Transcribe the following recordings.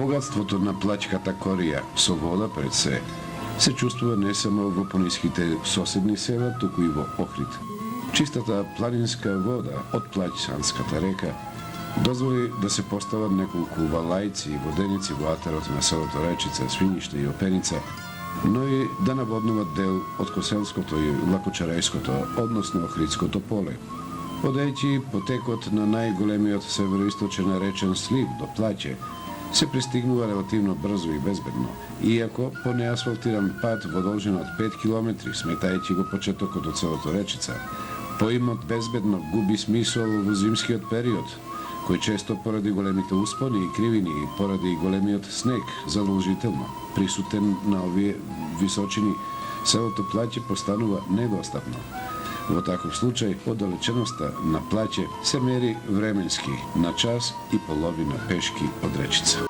Богатството на плачката корија со вода пред се чувствува не само во пониските соседни села, туку и во Охрид. Чистата планинска вода од Плачанската река дозволи да се постават неколку валајци и воденици во атарот на селото Речица, Свињиште и Опеница, но и да наводнуват дел од Коселското и Лакочарајското, односно Охридското поле. Одејќи потекот на најголемиот североисточен речен слив до Плаќе, се пристигнува релативно брзо и безбедно, иако по неасфалтиран пат во должина од 5 км, сметајќи го почетокот од селото Речица, поимот безбедно губи смисол во зимскиот период, кој често поради големите успони и кривини и поради големиот снег задолжително присутен на овие височини, селото Плаќе постанува недостапно. Во таков случај, оддалеченоста на Плаќе се мери временски на час и половина пешки од Речица.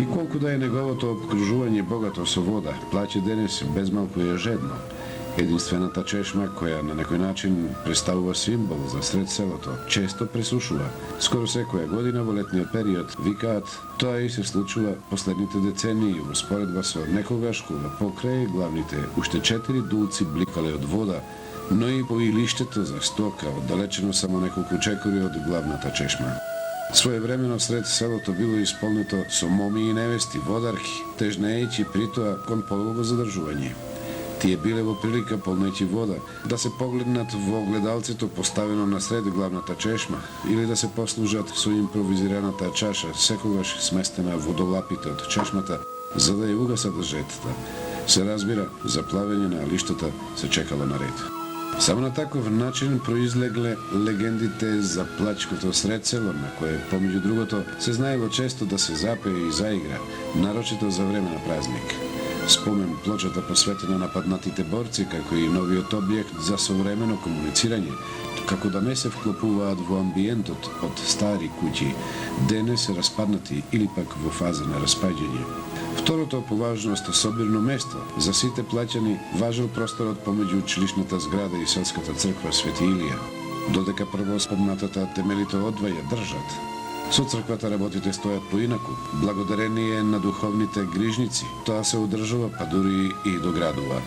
И колку да е неговото обкружување богато со вода, Плаќе денес безмалку е жедно. Единствената чешма, која на некој начин представува символ за сред селото, често пресушува. Скоро секоја година во летниот период, викаат, тоа и се случува последните децении во споредба со некогаш кога покрај главните уште 4 дулци бликале од вода, но и по илиштето за стока, оддалечено само неколку чекори од главната чешма. Своевремено сред селото било исполнето со моми и невести, водарки, тежнејќи притоа кон полово задржување. Тие биле во прилика полнејќи вода да се погледнат во огледалцето поставено на сред главната чешма или да се послужат со импровизираната чаша, секогаш сместена во долапите од чешмата, за да ја угасат жетата. Се разбира, за плавење на лиштата се чекало на ред. Само на таков начин произлегле легендите за Плачкото средсело, на кое, помеѓу другото, се знаело често да се запее и заигра, нарочито за време на празник. Спомен плочата посветена на паднатите борци, како и новиот објект за современо комуницирање, како да не се вклопуваат во амбиентот од стари куќи, денес распаднати или пак во фаза на распаѓање. Второто по важност собирно место за сите плаќани важел просторот помеѓу училишната зграда и селската црква Свети Илија, додека прво спомнатата темелите одваја држат. Со црквата работите стојат поинаку, благодарение на духовните грижници. Тоа се одржува, па дури и доградува.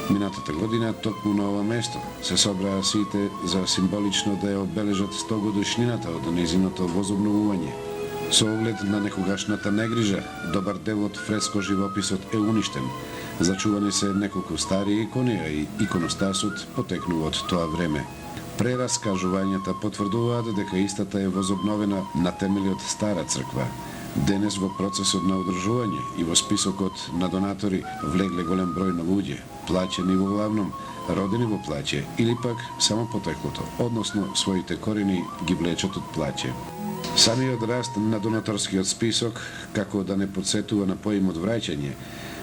Минатата година, токму на ова место, се собраа сите за символично да ја обележат 100 годишнината од нејзиното возобновување. Со оглед на некогашната негрижа, добар дел од фреско живописот е уништен. Зачувани се неколку стари икони, а и иконостасот потекнува од тоа време. Прераскажувањата потврдуваат дека истата е возобновена на темелиот стара црква. Денес во процесот на одржување и во списокот на донатори влегле голем број на луѓе, плаќени во главном, родени во Плаќе или пак само потеклото, односно своите корени ги влечат од Плаќе. Самиот раст на донаторскиот список, како да не подсетува на поимот враќање,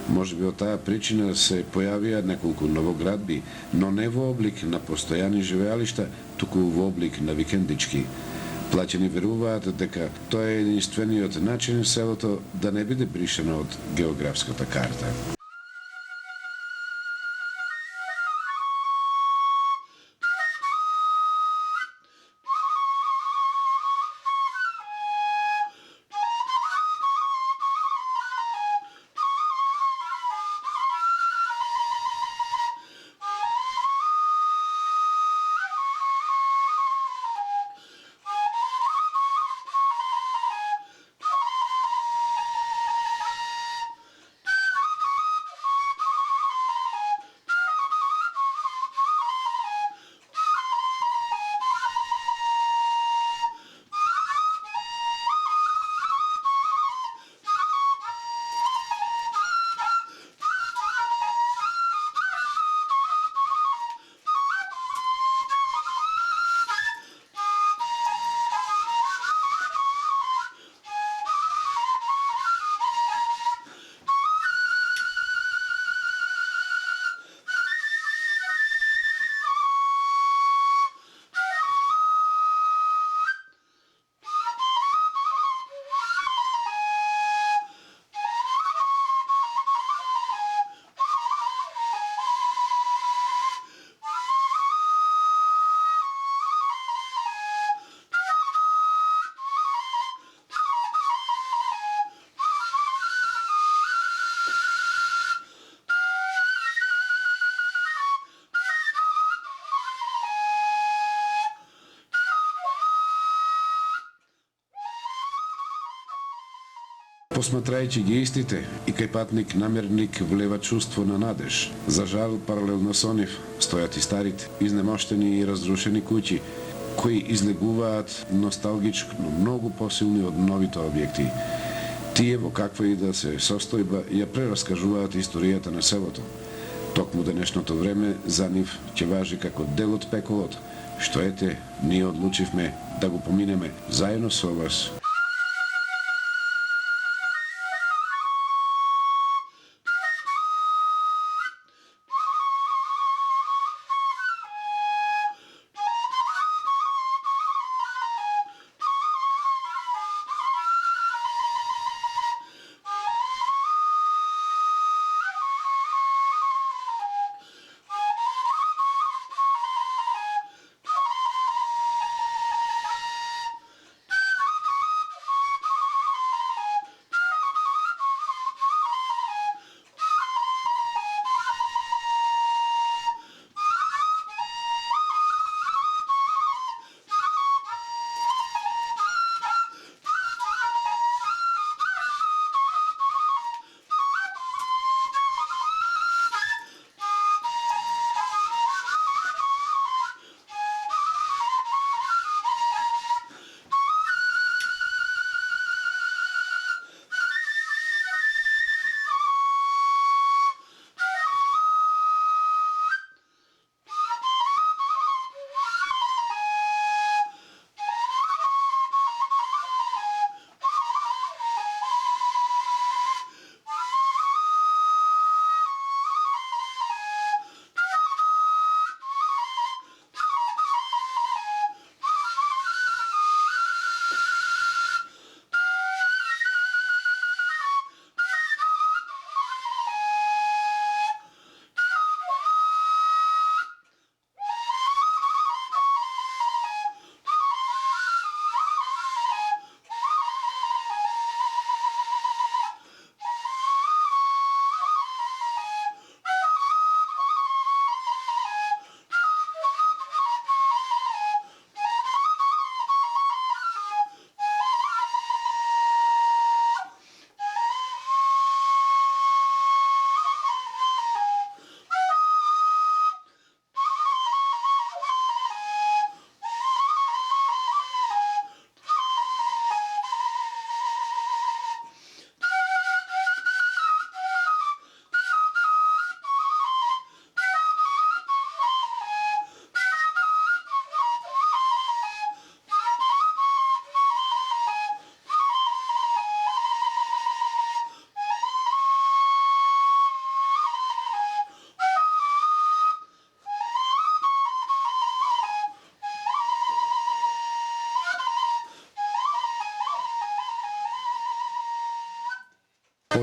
можеби од таа причина се појавија неколку новоградби, но не во облик на постојани живеалишта, туку во облик на викендички. Плаќани веруваат дека тоа е единствениот начин селото да не биде бришено од географската карта. Посматрајќи ги истите, и кај патник намерник влева чувство на надеж. За жал, паралелно со нив, стојат и старите, изнемоштени и разрушени куќи, кои излегуваат носталгично многу посилни од новите објекти. Тие во каква и да се состојба ја прераскажуваат историјата на селото. Токму денешното време за нив ќе важи како дел од пеколот, што ете, ние одлучивме да го поминеме заедно со вас.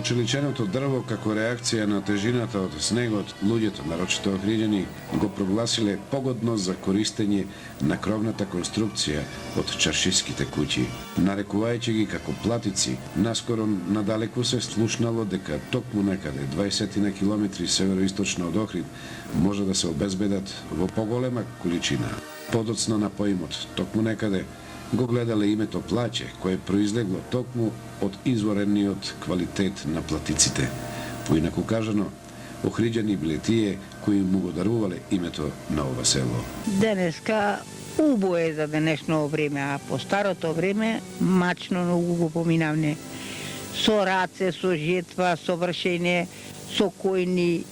Очеличеното дрво како реакција на тежината од снегот, луѓето, нарочито охриѓени, го прогласиле погодно за користење на кровната конструкција од чаршиските куќи. Нарекувајќи ги како платици, наскоро надалеку се слушнало дека токму некаде 20 на километри североисточно од Охрид може да се обезбедат во поголема количина. Подоцна на поимот, токму некаде, го гледале името плаќе, кое произлегло токму од изворениот квалитет на платиците. Поинаку кажано, охриѓани биле тие кои му го дарувале името на ова село. Денеска убо е за денешно време, а по старото време мачно многу го поминавне. Со раце, со жетва, со вршење, со којни,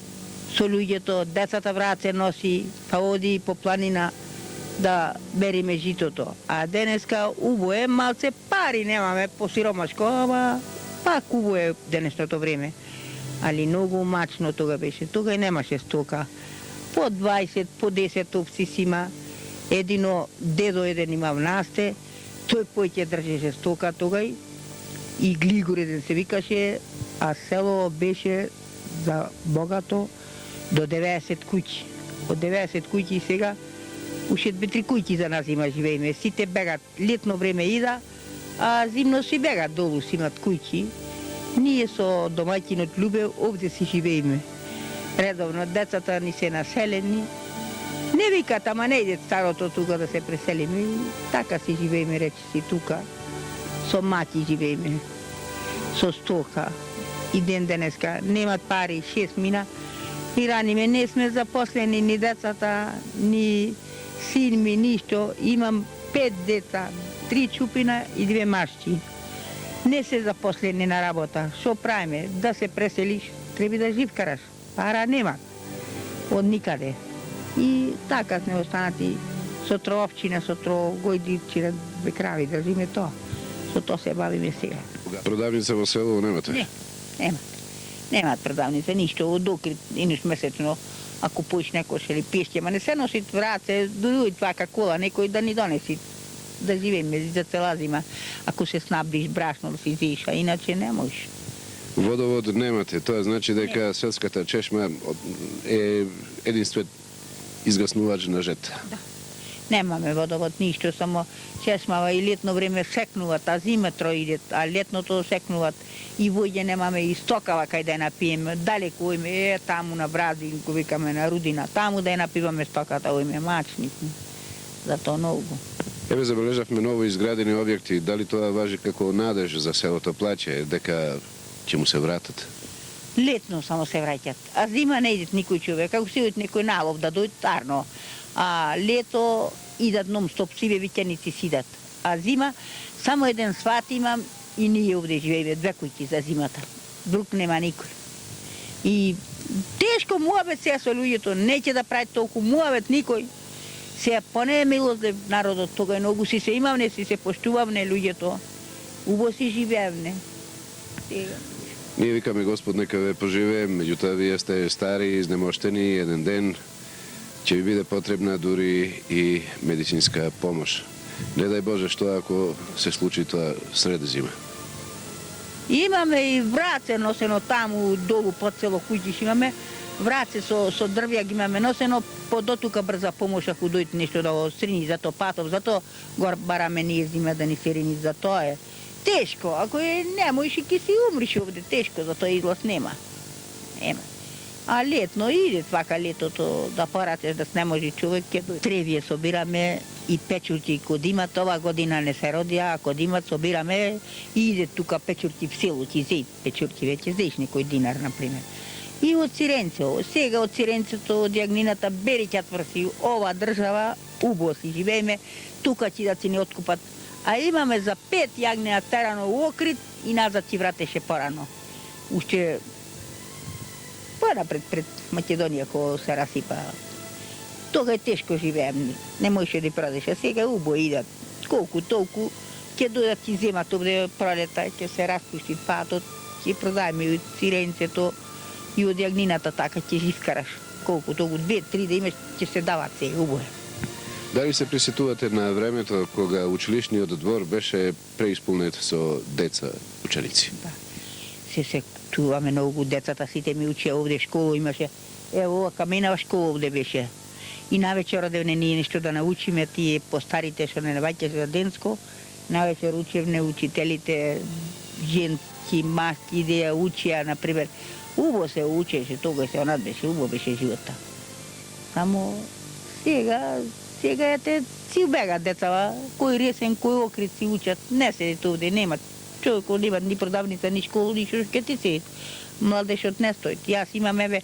со луѓето, децата в раце носи, па оди по планина да бериме житото. А денеска убо е, малце пари немаме по сиромашко, ама пак убо е денешното време. Али многу мачно тога беше. Тога и немаше стока. По 20, по 10 овци си има. Едино дедо еден има в насте, тој појќе држеше стока тогај и Глигор еден се викаше, а село беше за богато до 90 куќи. Од 90 куќи сега уште 2-3 куќи за нас има живееме. Сите бегат, летно време ида, а зимно си бегат долу, си имат куќи. Ние со домаќинот Љубе овде си живееме. Редовно децата ни се населени. Не викат, ама не иде старото тука да се преселиме. Така си живееме, речи си тука. Со маќи живееме. со стока. И ден денеска немат пари 6 мина. И раниме не сме запослени ни децата, ни син ми, ништо. Имам 5 деца, 3 чупина и 2 машчи. Не се запослени на работа. Шо правиме? Да се преселиш, треба да живкараш. Пара нема. Од никаде. И така сме останати со троопчина, со гојдивчина, бе крави, држиме тоа. Со тоа се бавиме сега. Продавница во село немате? Не, немат. Немат продавница, ништо, од окрит, инуш месечно, ако поиш некош или пиешке, ма не се носит враце, дури твака кола, некој да ни донеси, да живееме за цела зима, ако се снабдиш брашно да си зиеш, а иначе не можеш. Водовод немате, тоа значи дека селската чешма е единствен изгаснувач на жет. Да. Немаме водовод, ништо, само чесмава и летно време секнуват, а зиметро идет, а летното секнуват. И војде немаме и стокава кај да ја напиеме, далеко име, таму на Бразин, ко викаме на Рудина, таму да ја напиваме стоката, оиме мачни. Затоа многу. Еве забележавме ново изградени објекти, дали тоа важи како надеж за селото Плаче, дека ќе му се вратат? Летно само се враќат, а зима не идет никој човек, ако си идет некој налов да дојдат, арно. А лето идат нон-стоп, сиве виќаници сидат. А зима, само еден сват имам и ние овде живееме, 2 куќи за зимата. Друг нема никој. И тешко муабет сега со луѓето, неќе да прави толку муабет никој. Сега поне е милослив народот, тога многу си се имавне, си се поштувавне луѓето. Убо си живеевне. Ние викаме Господ нека ве поживее, меѓутоа вие сте стари, изнемоштени, еден ден ќе ви биде потребна дури и медицинска помош. Не дај Боже што ако се случи тоа сред зима. Имаме и враце носено таму долу под село Кујдиш, имаме враце со дрвја ги имаме носено, по дотука брза помош ако дојде нешто да го срини, зато патов, зато го бараме ние зима да ни се рини, затоа е тешко, ако не можеш и ќе си умриш овде, тешко, затоа излаз нема. Нема. А летно иде твака летото, да порачеш да не може човек ќе дојде. Тревие собираме и печурки код имат, ова година не се родија, а код имат собираме и иде тука печурки в село, ќе зеј печурки веќе, зејш некој динар, например. И од Сиренцево, сега од Сиренцето, од јагнината бери ќе тврси, ова држава, убаво си живееме, тука ќе да си не откупат. А имаме за 5 јагнеа терано у Окрит и назад ќе вратеше порано. Уште пред Македонија кога се расипа. Тога е тешко живеем, не можеше да продеш, а сега убаво идат. Колку толку ќе дојдат и земат овде пролета, ќе се распушти патот, ќе продаеме и од Сиренцето и од јагнината така ќе живкараш. Колку толку 2-3 да имаш ќе се дават се убаво. Дали се присетувате на времето кога училишниот двор беше преисполнет со деца, ученици? Да. Се сетуваме многу, децата сите ми учеа овде, школа имаше. Ево, ова каменава школа овде беше. И навечер одевне ние нешто да научиме, тие постарите што не наваќаше за денско, навечер учевне учителите, женски, маски, да ја учија, например. Убаво се учеше, тогаш се онад беше, убаво беше живота. Само сега ете си бегат децава, кој Ресен, кој Окрит си учат, не седите овде, немат. Човек немат ни продавница, ни школа, ни шо ќе ти се. Младежот не стоит. Јас имам еве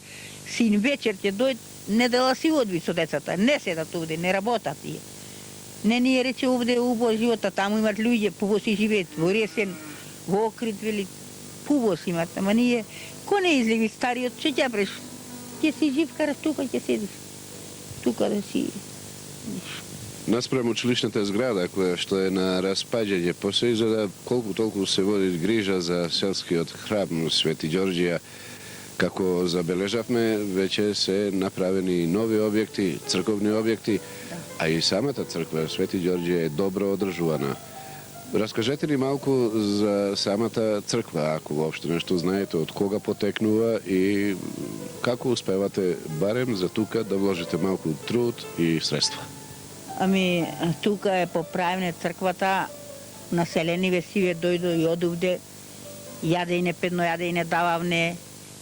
син вечер ќе дојд, недела си одви со децата, не седат овде, не работат тие. Не ни рече овде убаво живота, таму имат луѓе, пубаво си живеат, во Ресен, во Окрит, вели, пубаво си имат, ама ние, кој не излеви стариот, што ќе преш? Ќе си живкараш тука, ќе седиш. Тука да си... Наспрем училишната зграда, која што е на распаѓање, после изгледа колку толку се води грижа за селскиот храм Свети Ѓорѓија, како забележавме, веќе се направени нови објекти, црковни објекти, а и самата црква Свети Ѓорѓија е добро одржувана. Раскажете ни малку за самата црква, ако воопшто нешто знаете, од кога потекнува и како успевате барем за тука да вложите малку труд и средства. Ами, тука е поправене црквата, населени весиве дојдо и одувде, јадење, педно јадење дававне,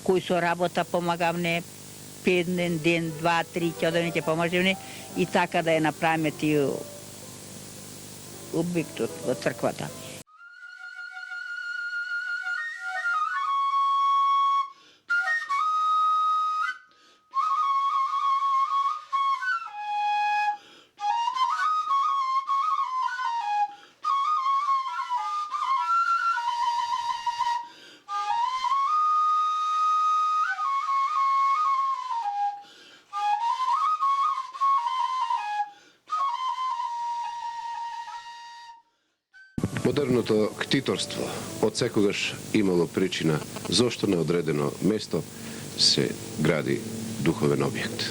кој со работа помагавне, педен ден, 2-3 ќе одевне ќе поможевне и така да ја направиме тие објектот во црквата. Модерното ктиторство од секогаш имало причина зошто на одредено место се гради духовен објект.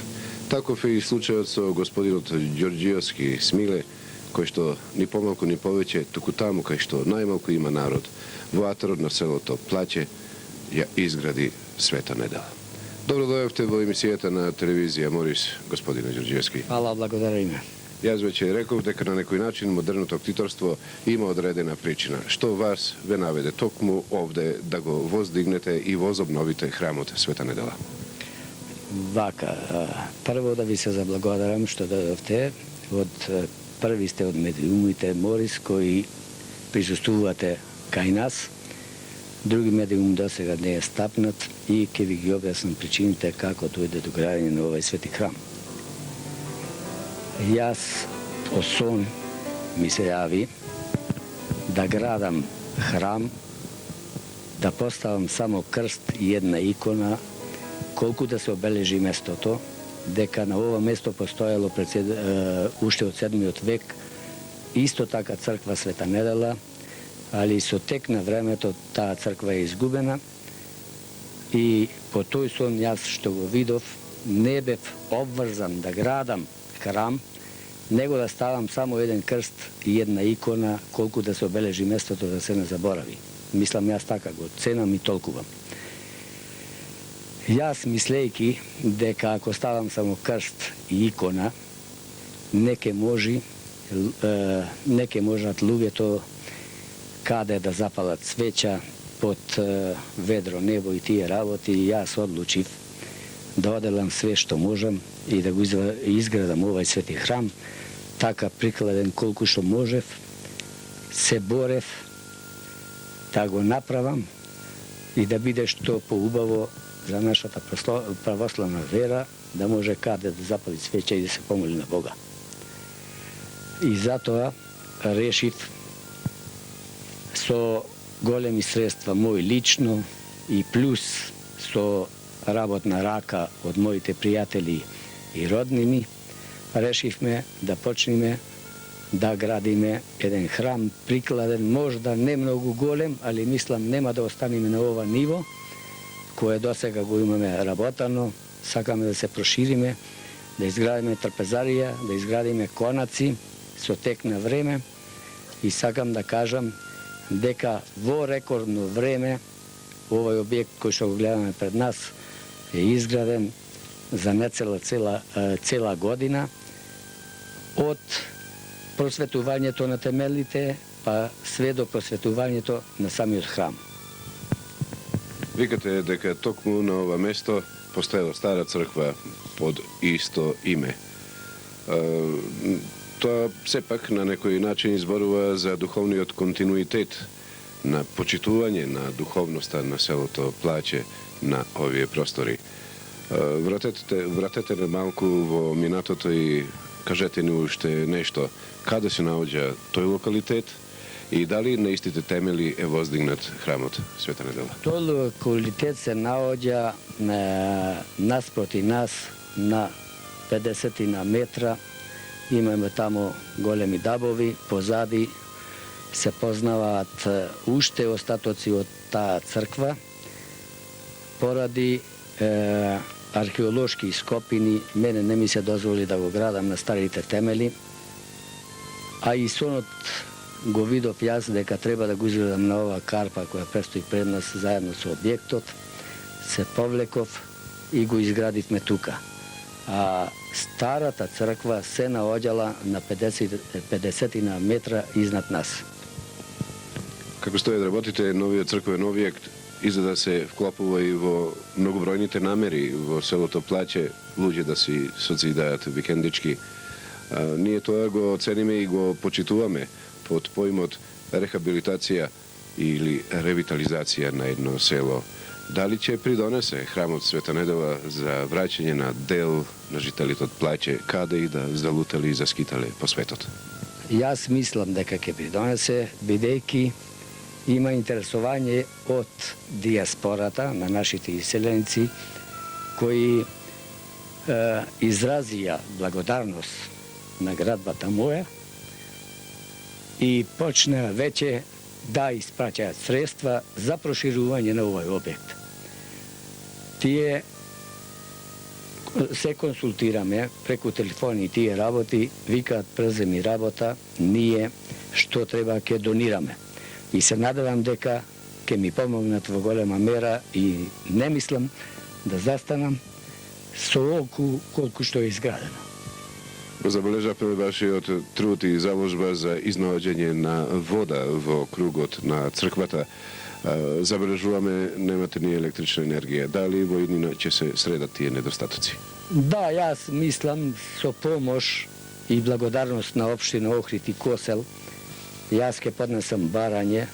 Таков е и случајот со господинот Ѓорѓиовски Смиле, кој што ни помалку ни повеќе, туку таму кај што најмалку има народ, во атарот на селото Плаќе, ја изгради Света Недела. Добро дојавте во емисијата на телевизија Морис, господине Ѓорѓиевски. Hvala, благодариме. Јас веќе реков дека на некој начин модерното ктиторство има одредена причина. Што вас ве наведе токму овде да го воздигнете и возобновите храмот Света Недела? Вака, прво да ви се заблагодарам што дојдовте. Први сте од медиумите Морис кои присуствувате кај нас. Други медиум до сега не е стапнат и ќе ви ги објаснам причините како дојде до градење на овој свети храм. Јас по сон ми се јави да градам храм, да поставам само крст и една икона, колку да се обележи местото, дека на ова место постоело уште од 7 век исто така црква Света Недела, али со тек на времето таа црква е изгубена и по тој сон јас што го видов не бев обврзан да градам храм, него да ставам само еден крст и една икона, колку да се обележи местото да се не заборави. Мислам јас така го ценам и толкувам. Јас мислејки дека ако ставам само крст и икона, не ке можат луѓето каде да запалат свеќа под ведро небо и тие работи, и јас одлучив да оделам све што можам и да го изградам овај свети храм, така прикладен колку што можев, се борев да го направам и да биде што поубаво за нашата православна вера, да може каде да запали свеќа и да се помоли на Бога. И затоа решив со големи средства мои лично и плюс со работна рака од моите пријатели и роднини, решивме да почнеме да градиме еден храм прикладен, можда не многу голем, али мислам нема да останеме на ова ниво, кое досега го имаме работано, сакаме да се прошириме, да изградиме трпезарија, да изградиме конаци со тек на време и сакам да кажам дека во рекордно време овој објект кој што го гледаме пред нас е изграден за не цела година од просветувањето на темелите па све до просветувањето на самиот храм. Викате дека токму на ова место постоела стара црква под исто име. Тоа сепак на некој начин изборува за духовниот континуитет на почитување на духовноста на селото Плаќе на овие простори. Вратете на малку во минатото и кажете ни уште нешто. Каде се наоѓа тој локалитет и дали на истите темели е воздигнат храмот Света Недела? Тој локалитет се наоѓа наспроти нас на 50 метра. Имаме таму големи дабови, позади се познаваат уште остатоци од таа црква. Поради археолошки ископини, мене не ми се дозволи да го градам на старите темели, а и сонот го видов јас дека треба да го изградам на оваа карпа која престои пред нас заедно со објектот. Се повлеков и го изградивме тука. А старата црква се наоѓала на 50 метра изнад нас. Како стојат работите, новиот црквен објект изгледа се вклопува и во многобројните намери во селото Плаќе, луѓе да си социдаат викендички. Ние тоа го оцениме и го почитуваме под поимот рехабилитација или ревитализација на едно село. Дали ќе придонесе храмот Света Недела за враќање на дел на жителите од Плаќе, каде и да залутали и заскитале по светот? Јас мислам дека ќе придонесе, бидејќи има интересување од диаспората на нашите иселеници кои изразија благодарност на градбата моја i počne veće da ispraćaja sredstva za proširuvanje na ovaj objekt. Tije se konsultirаме преку телефони тие работи, викаат преземи работа, ние што треба ќе донираме. И се надевам дека ќе ми помогнат во голема мера и не мислам да застанам со олку колку што е изградено. Забележавме вашиот труд и заложба за изнаоѓање на вода во кругот на црквата. Забележуваме немате ни електрична енергија. Дали во иднина ќе се средат тие недостатоци? Да, јас мислам со помош и благодарност на општина Охрид и Косел, јас ќе поднесам барање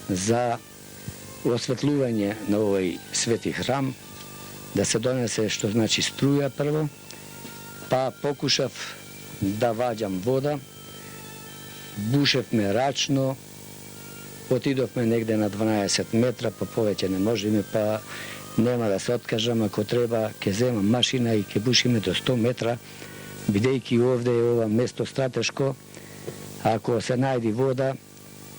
за осветлување на овој свети храм, да се донесе што значи струја прво, па покушав да ваѓам вода, бушевме рачно, отидовме негде на 12 метра, па повеќе не можеме, па нема да се откажам, ако треба ќе земам машина и ќе бушиме до 100 метра, бидејќи овде е ова место стратешко, ако се најди вода,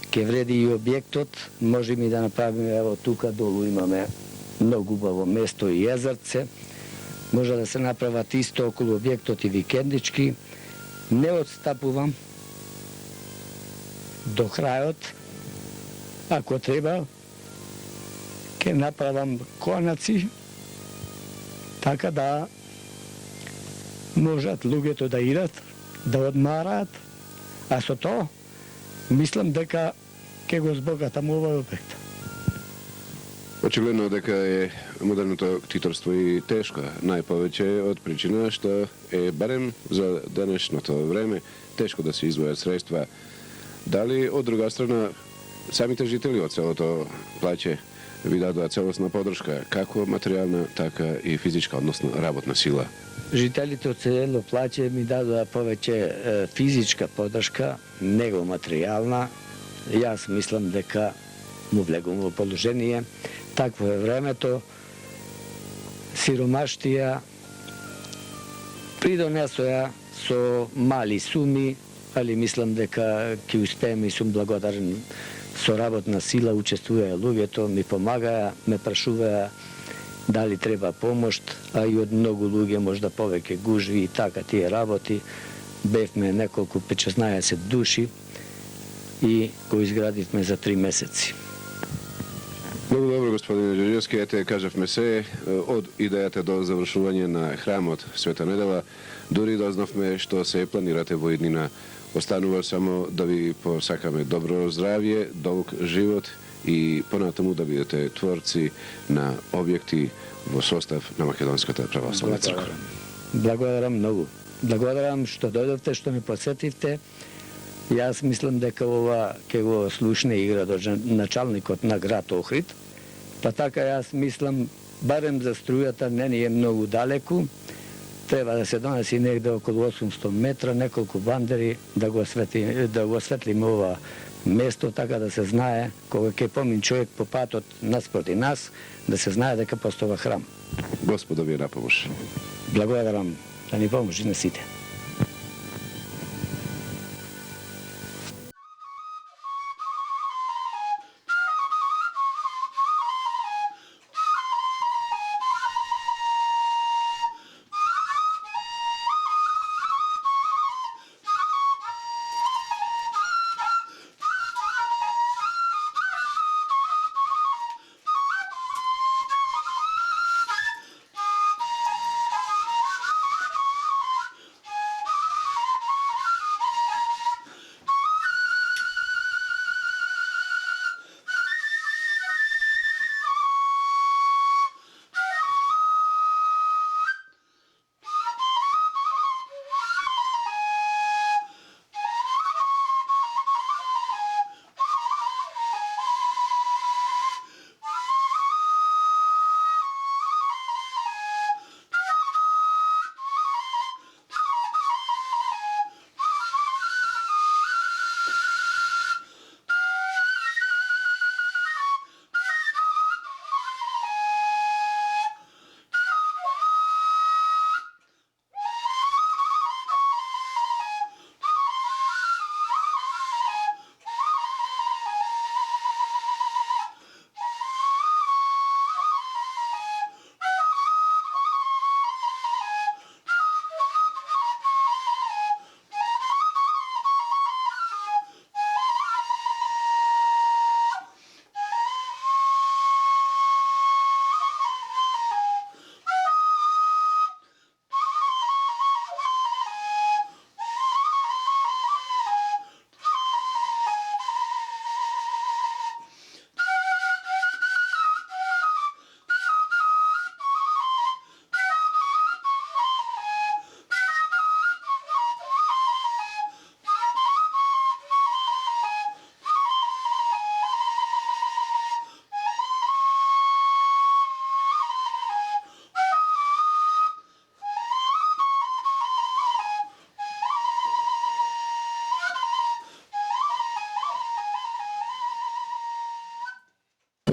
ќе вреди и објектот, можеме и да направиме, ево тука долу имаме многу убаво место и езерце, може да се направат исто околу објектот и викендички. Не отстапувам до крајот, ако треба, ќе направам конаци, така да можат луѓето да идат, да одмараат, а со тоа мислам дека ќе го збогатам овој објект. Очигледно дека е модерното ктиторство и тешко, најповеќе од причина што е барем за денешното време тешко да се издвојат средства. Дали од друга страна самите жители од селото Плаќе ви дадоа целосна подршка, како материјална, така и физичка, односно работна сила? Жителите од село Плаќе ми дадоа повеќе физичка подршка, него материјална. Јас мислам дека му влегувам во положение. Такво е времето. Сиромаштија придонесоја со мали суми, али мислам дека ќе успееме и сум благодарен. Со работна сила учествуваја луѓето, ми помагаја, ме прашуваја дали треба помош, а и од многу луѓе можда повеќе гужви и така тие работи. Бевме неколку 15 души и го изградивме за 3 месеци. Многу добро, господине Ѓорѓевски, ете, кажавме се, од идејата до завршување на храмот Света Недела, дури дознавме што се планирате во иднина. Останува само да ви посакаме добро здравје, долг живот и понатаму да бидете творци на објекти во состав на Македонската православна црква. Благодарам многу. Благодарам што дојдовте, што ме посетивте. Јас мислам дека ова ќе го слушне и градоначалникот на град Охрид. Па така јас мислам, барем за струјата не ни е многу далеку. Треба да се донеси негде околу 800 метра, неколку бандери да го осветлиме ова место, така да се знае, кога ќе помин човек по патот наспроти нас, да се знае дека постоја храм. Господа ви на помош. Благодарам, да ни поможи на сите.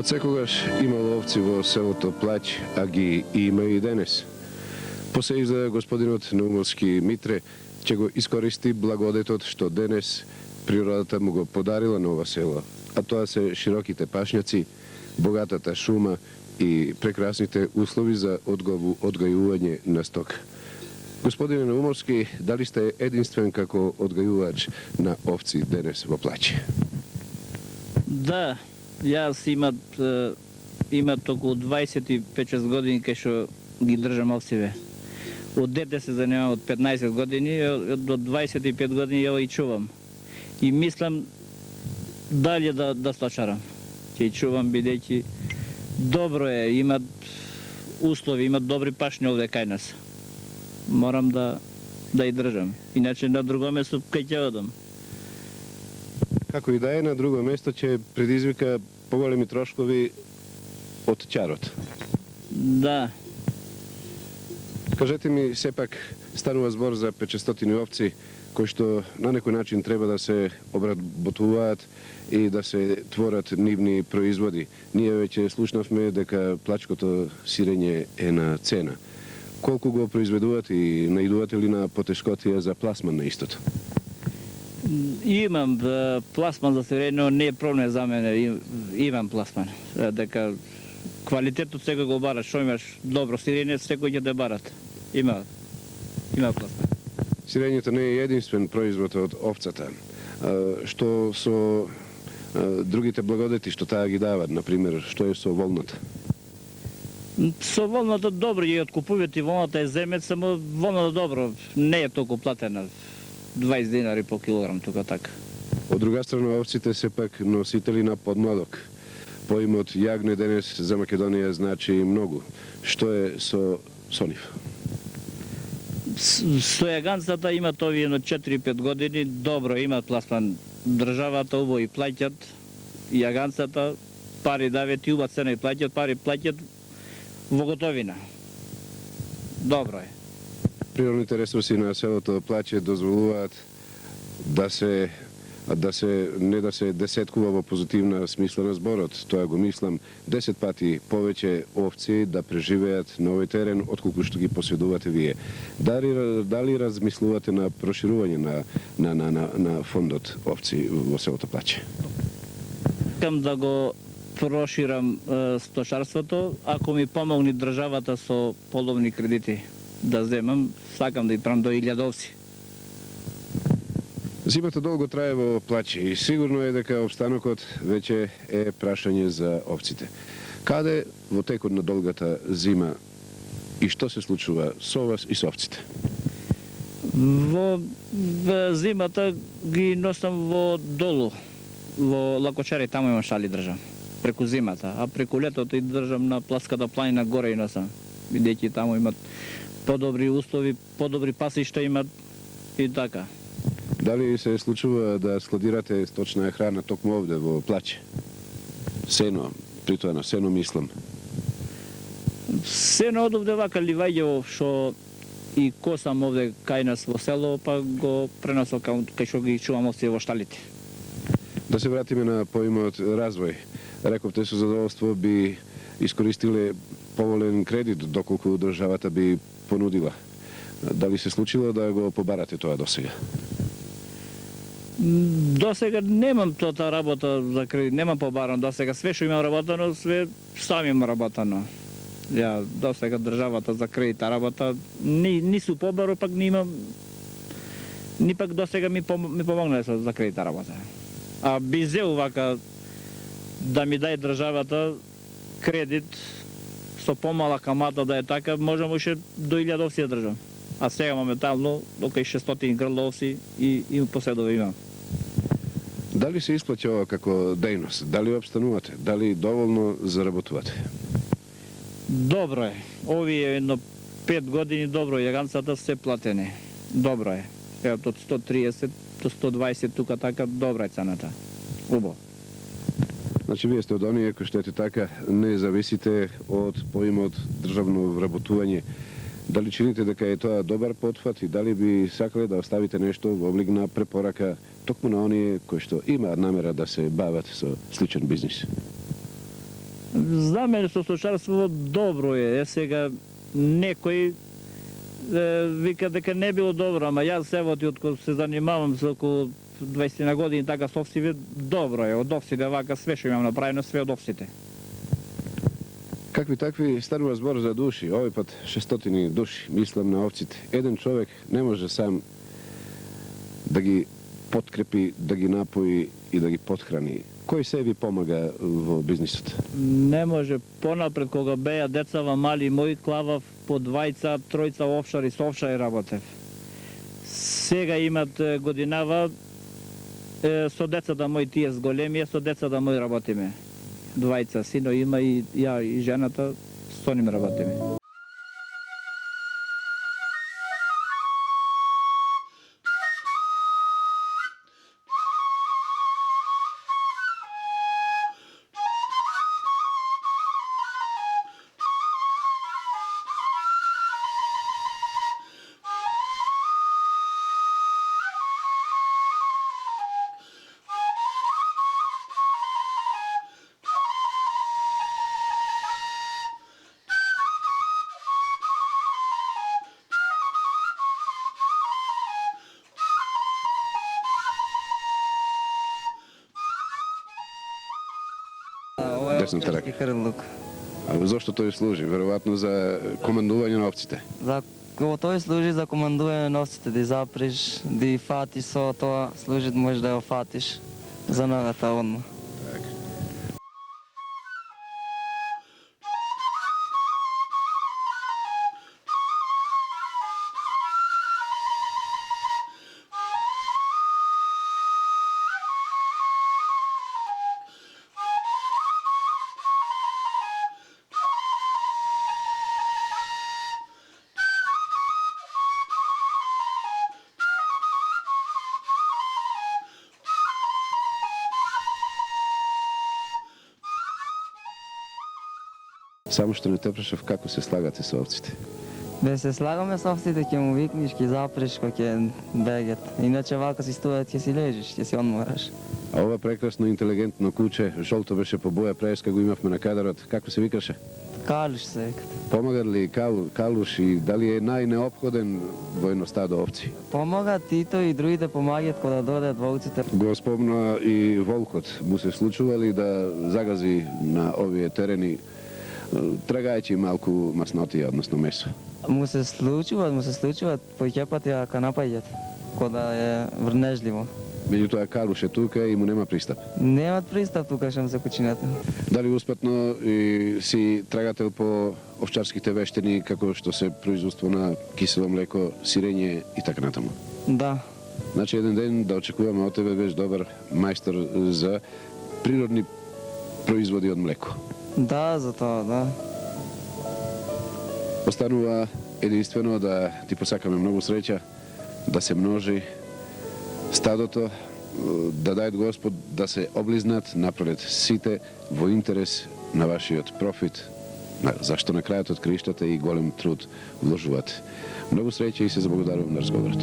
Од секогаш имало овци во селото Плаќ, а ги има и денес. Посе изгледа господинот Наумовски Митре ќе го искористи благодетот што денес природата му го подарила на ова село, а тоа се широките пашњаци, богатата шума и прекрасните услови за одгајување на стока. Господине Наумовски, дали сте единствен како одгајувач на овци денес во Плаќ? Да, јас имат околу 25-6 години кај што ги држам овциве. Од дете се занимавам од 15 години, до 25 години ја и чувам. И мислам дали да сточарам. Ќе чувам бидејќи добро е, имат услови, имат добри пашни овде кај нас. Морам да и држам. Иначе на друго место кај ќе одам. Како и да е, на друго место ќе предизвика поголеми трошкови од чарот. Да, Кажете ми, сепак станува збор за 500 овци кои што на некој начин треба да се обработуваат и да се творат нивни производи. Ние веќе слушнавме дека плачкото сирење е на цена. Колку го произведуват и наидувате ли на потешкотија за пласман на истото? имам пласман за сирење, но не е проблем за мене. Имам пласман. Дека квалитетот секој го бара, што имаш добро сирење, секој ќе те барат. Има пласман. Сирењето не е единствен производ од овцата. Што со другите благодети што таа ги дават, например, што е со волната? Со волната добро ја откупувате, волната е земет, само волната добро, не е толку платена. 20 динари по килограм, тука така. Од друга страна, овците се пак носители на подмладок. Поимот јагне денес за Македонија значи многу. Што е со нив? Со јаганцата имат овие едно 4-5 години, добро имат пласман. Државата убаво и плаќат, јаганцата пари дават и убава цена и плаќат, пари плаќат во готовина. Добро е. Природните ресурси на селото Плаќе дозволуваат не да се десеткува во позитивна смисла на зборот. Тоа го мислам 10 пати повеќе овци да преживеат на овој терен отколку што ги поседувате вие. Дали размислувате на проширување на фондот овци во селото Плаќе? Сакам да го проширам сточарството, ако ми помогне државата со половни кредити да земам, сакам да и правам до 1000 овци. Зимата долго трае во Плаќе и сигурно е дека обстанокот веќе е прашање за овците. Каде во текот на долгата зима и што се случува со вас и со овците? Во зимата ги носам во долу, во Лакочари, таму имам шали држам, преку зимата, а преку летото и држам на Пласката планина горе и носам, бидејќи таму имат подобри услови, подобри пасишта имат и така. Дали се случува да складирате сточна храна токму овде во Плаќе? Сено, при тоа на сено мислам. Сено од овде вака ливаѓево што и косам овде кај нас во село, па го преносам кај што ги чувам овци во шталите. Да се вратиме на поимот развој. Рековте со задоволство би искористиле поволен кредит доколку државата би понудила. Дали се случило да го побарате тоа досега? Досега немам таа работа за кредит, немам побарано досега. Све што имам работано, све сам имам работано. Ја досега државата за кредита работа ни су побаро, пак ни имам, ни пак досега ми помогнале за кредита работа. А би зел вака да ми дај државата кредит со помала камата да е така, можам уште до 1000 овци да држам. А сега моментално околу 600 грла овци и поседови имам. Дали се исплаќа ова како дејност? Дали обстанувате? Дали доволно заработувате? Добро е. Овие едно 5 години добро, јаганцата се платени. Добро е. Ево од 130 до 120 тука така добра е цената. Убаво. Значи, вие сте од оние кои што ете така не зависите од поимот државно вработување. Дали чините дека е тоа добар потфат и дали би сакале да оставите нешто во облик на препорака токму на оние кои што имаат намера да се бават со сличен бизнис? За мене со сточарство добро е. Сега некој вика дека не било добро, ама јас ево ти откога се занимавам со околу 20 на години така со овци, добро е. Од овците вака све што имам направено, све од овците. Какви такви станува збор за души, овој пат 600 души, мислам на овците. Еден човек не може сам да ги подкрепи, да ги напои и да ги потхрани. Кој се ви помага во бизнисот? Не може. Понапред кога беа децава мали мои, клавав по двајца, тројца офшари, со офшари работев. Сега имат годинава со децата мои тие зголемија, со децата мои работиме. Двајца сино има и ја и жената, со ним работиме. Десната рака. Хрлук. А зошто тој служи? Веројатно за командување на овците. Тој служи за командување на овците, да запреш, да фатиш со тоа, служи може да ја фатиш за ногата одма. Само што не те прашав како се слагате со овците. Да се слагаме со овците, ќе му викниш, ќе запреш кога ќе бегат. Иначе вака си стојат, ќе си лежиш, ќе си одмораш. А ова прекрасно интелигентно куче, жолто беше по боја преска го имавме на кадарот, како се викаше? Калуш се викат. Помага ли Калуш и дали е најнеопходен во едно стадо овци? Помага Тито и другите помагаат кога додат волците. Го спомна и волкот. Му се случува ли да загази на овие терени, трагајќи малку маснотија, односно месо? Му се случуваат, поќе пати ако напаѓат, кога е врнежливо. Меѓутоа Калуш е тука и му нема пристап. Немат пристап тука што се кучината. Дали успетно и си трагател по овчарските вештини, како што се производство на кисело млеко, сирење и така натаму? Да. Значи еден ден да очекуваме од тебе веш добар мајстор за природни производи од млеко. Да, за тоа, да. Останува единствено да ти посакаме многу среќа, да се множи стадото, да дајат Господ да се облизнат напред сите во интерес на вашиот профит, зашто на крајот од краиштата и голем труд вложувате. Многу среќа и се заблагодарувам на разговорот.